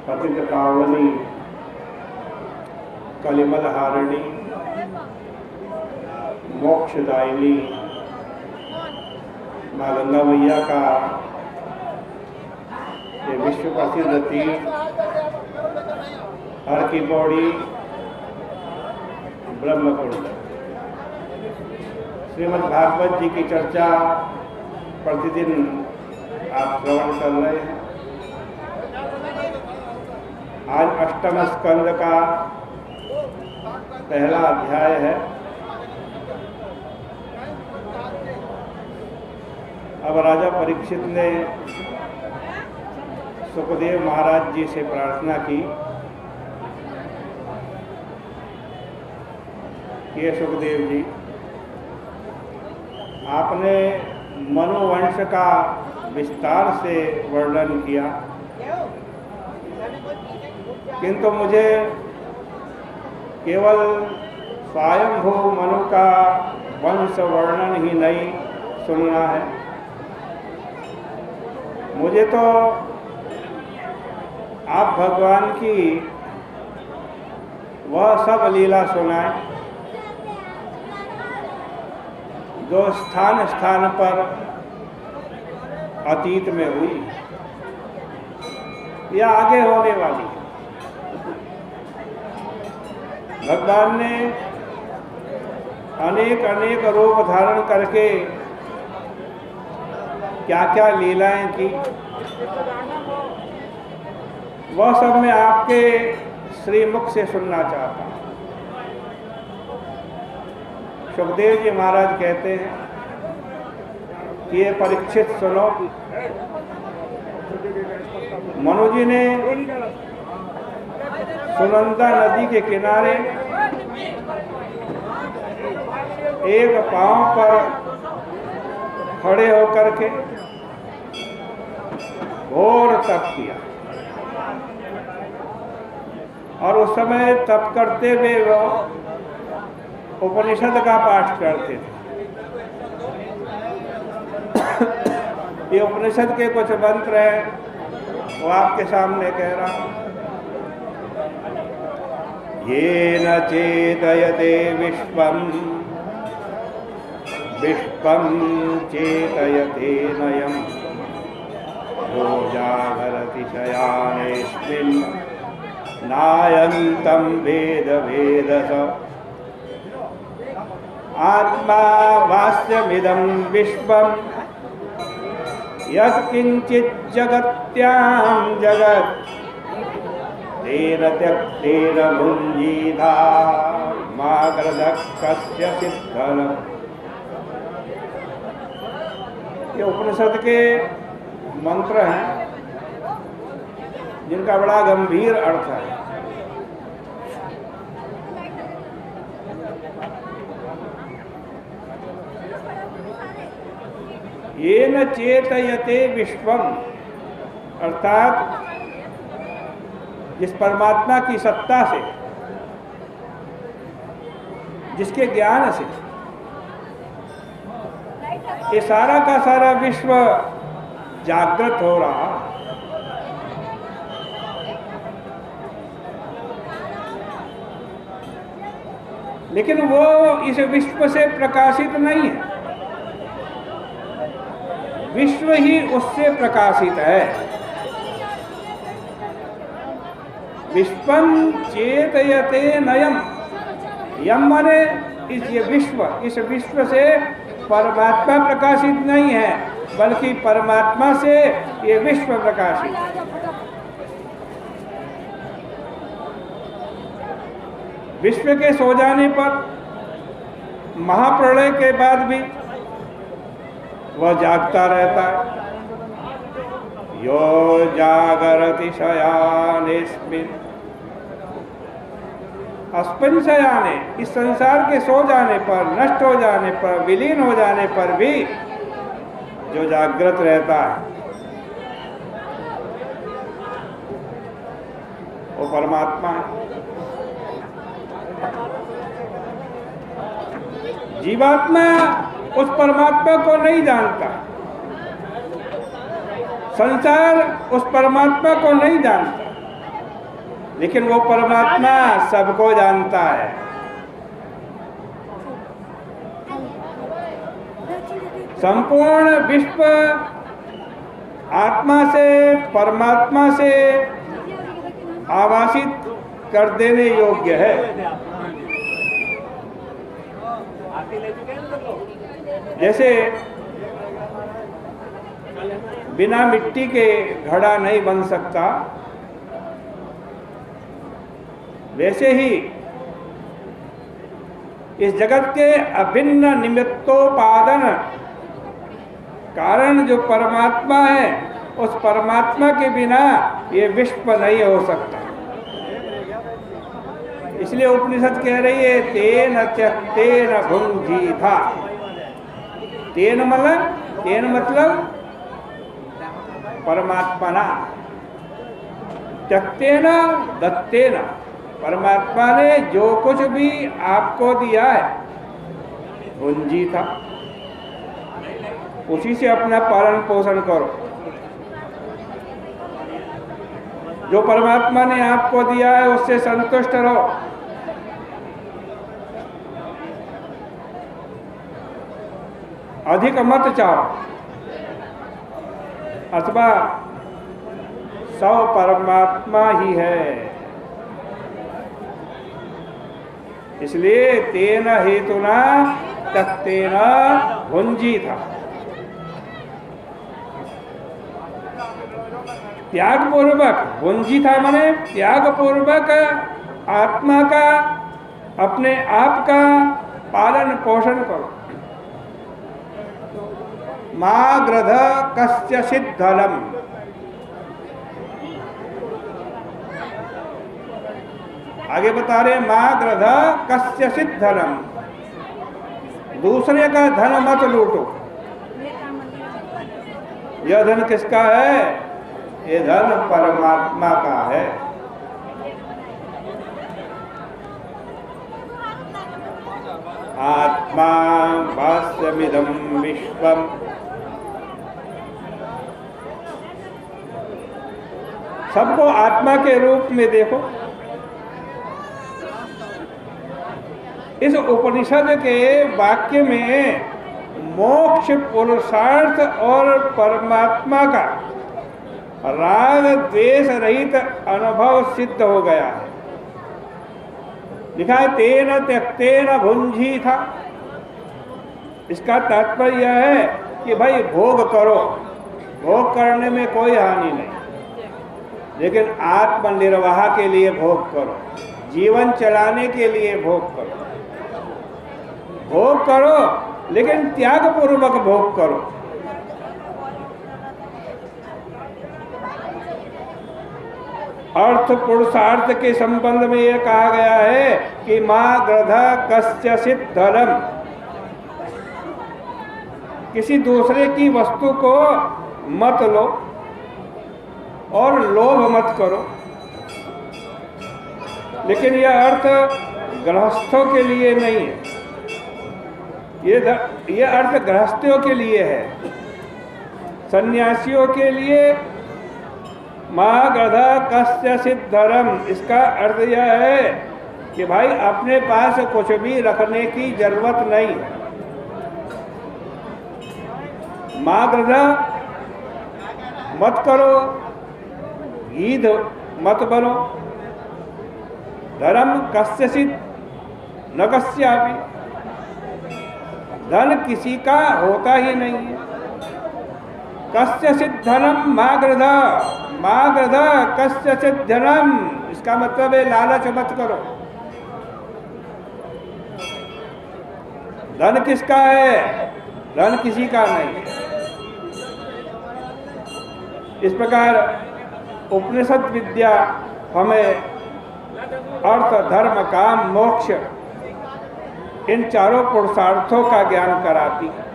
पतित पावनी कलिमलहारिणी मोक्षदायिनी माँ गंगा मैया का ये विश्व प्रसिद्ध तीर्थ हर की पौड़ी ब्रह्मकुंड। श्रीमद् भागवत जी की चर्चा प्रतिदिन आप श्रवण कर रहे हैं। आज अष्टम स्कंद का पहला अध्याय है। अब राजा परीक्षित ने सुखदेव महाराज जी से प्रार्थना की कि ये सुखदेव जी, आपने मनुवंश का विस्तार से वर्णन किया, किंतु मुझे केवल स्वयंभू मनु का वंश वर्णन ही नहीं सुनना है। मुझे तो आप भगवान की वह सब लीला सुनाएं जो स्थान स्थान पर अतीत में हुई या आगे होने वाली। भगवान ने अनेक अनेक रूप धारण करके क्या क्या लीलाएं की, वह सब मैं आपके श्रीमुख से सुनना चाहता हूँ। सुखदेव जी महाराज कहते हैं कि ये परीक्षित सुनो। मनु जी ने सुनंदा नदी के किनारे एक पांव पर खड़े होकर के घोर तप किया, और उस समय तप करते हुए वो उपनिषद का पाठ करते थे। ये उपनिषद के कुछ मंत्र हैं, वो आपके सामने कह रहा हूं। ये न चेतयते विश्वम विश्वम चेतयते नयम यो जागरति शयानेस्मिन् नायन्तं वेद वेदस आत्मा वास्यमिदं विश्वं यत्किंचित् जगत्यां जगत् तेन त्यक्तेन भुञ्जीथा मा कस्य सिद्धम्। ये उपनिषद के मंत्र हैं जिनका बड़ा गंभीर अर्थ है। ये न चेतयते विश्वम, अर्थात जिस परमात्मा की सत्ता से, जिसके ज्ञान से ये सारा का सारा विश्व जागृत हो रहा, लेकिन वो इस विश्व से प्रकाशित नहीं है, विश्व ही उससे प्रकाशित है। विश्वम चेतयते नयम, यम माने इस विश्व से परमात्मा प्रकाशित नहीं है, बल्कि परमात्मा से ये विश्व प्रकाशित है। विश्व के सो जाने पर महाप्रलय के बाद भी वह जागता रहता है। यो जागरति शयानेस्मिन्, अस्मिन् शयाने, इस संसार के सो जाने पर, नष्ट हो जाने पर, विलीन हो जाने पर भी जो जागृत रहता है वो परमात्मा है। जीवात्मा उस परमात्मा को नहीं जानता, संसार उस परमात्मा को नहीं जानता, लेकिन वो परमात्मा सबको जानता है। संपूर्ण विश्व आत्मा से, परमात्मा से आवासित कर देने योग्य है। जैसे बिना मिट्टी के घड़ा नहीं बन सकता, वैसे ही इस जगत के अभिन्न निमित्तोपादन कारण जो परमात्मा है, उस परमात्मा के बिना ये विश्व नहीं हो सकता। इसलिए उपनिषद कह रही है तेन त्यक्तेन भुंजीथा। तेन मतलब परमात्मना, त्यक्तेन दत्तेन, परमात्मा ने जो कुछ भी आपको दिया है भुंजीथा, उसी से अपना पालन पोषण करो। जो परमात्मा ने आपको दिया है उससे संतुष्ट रहो। अधिक मत चाहो, अथवा सब परमात्मा ही है। इसलिए तेन हेतुना त्यक्तेन भुंजीथा। त्याग पूर्वक, भुंजीथा माने त्याग पूर्वक आत्मा का, अपने आप का पालन पोषण करो। माग्रध कस्यचित् धनम, आगे बता रहे माग्रध कस्यचित् धनम, दूसरे का धन मत लूटो। यह धन किसका है? ये धन परमात्मा का है। आत्मा वास्यमिदं विश्वम, सबको आत्मा के रूप में देखो। इस उपनिषद के वाक्य में मोक्ष, पुरुषार्थ और परमात्मा का राग द्वेष रहित अनुभव सिद्ध हो गया है। लिखा है तेन त्यक्तेन भुंजीथा। इसका तात्पर्य यह है कि भाई भोग करो, भोग करने में कोई हानि नहीं, लेकिन आत्मनिर्वाह के लिए भोग करो, जीवन चलाने के लिए भोग करो। भोग करो लेकिन त्याग पूर्वक भोग करो। अर्थ पुरुषार्थ के संबंध में यह कहा गया है कि मां ग्रधा कस्यचित् धनम, किसी दूसरे की वस्तु को मत लो और लोभ मत करो। लेकिन यह अर्थ गृहस्थों के लिए नहीं है, ये अर्थ गृहस्थियों के लिए है। सन्यासियों के लिए मां गधा कस्यचित् धनम, इसका अर्थ यह है कि भाई अपने पास कुछ भी रखने की जरूरत नहीं। मां गधा मत करो, गीध मत बनो। धर्म कस्यचित् न कस्यापि, धन किसी का होता ही नहीं है। कस्यचित् धनम माग्रधा, माग्रधा कस्यचित् धनम, इसका मतलब है लालच मत करो। धन किसका है? धन किसी का नहीं है। इस प्रकार उपनिषद विद्या हमें अर्थ, धर्म, काम, मोक्ष, इन चारों पुरुषार्थों का ज्ञान कराती है।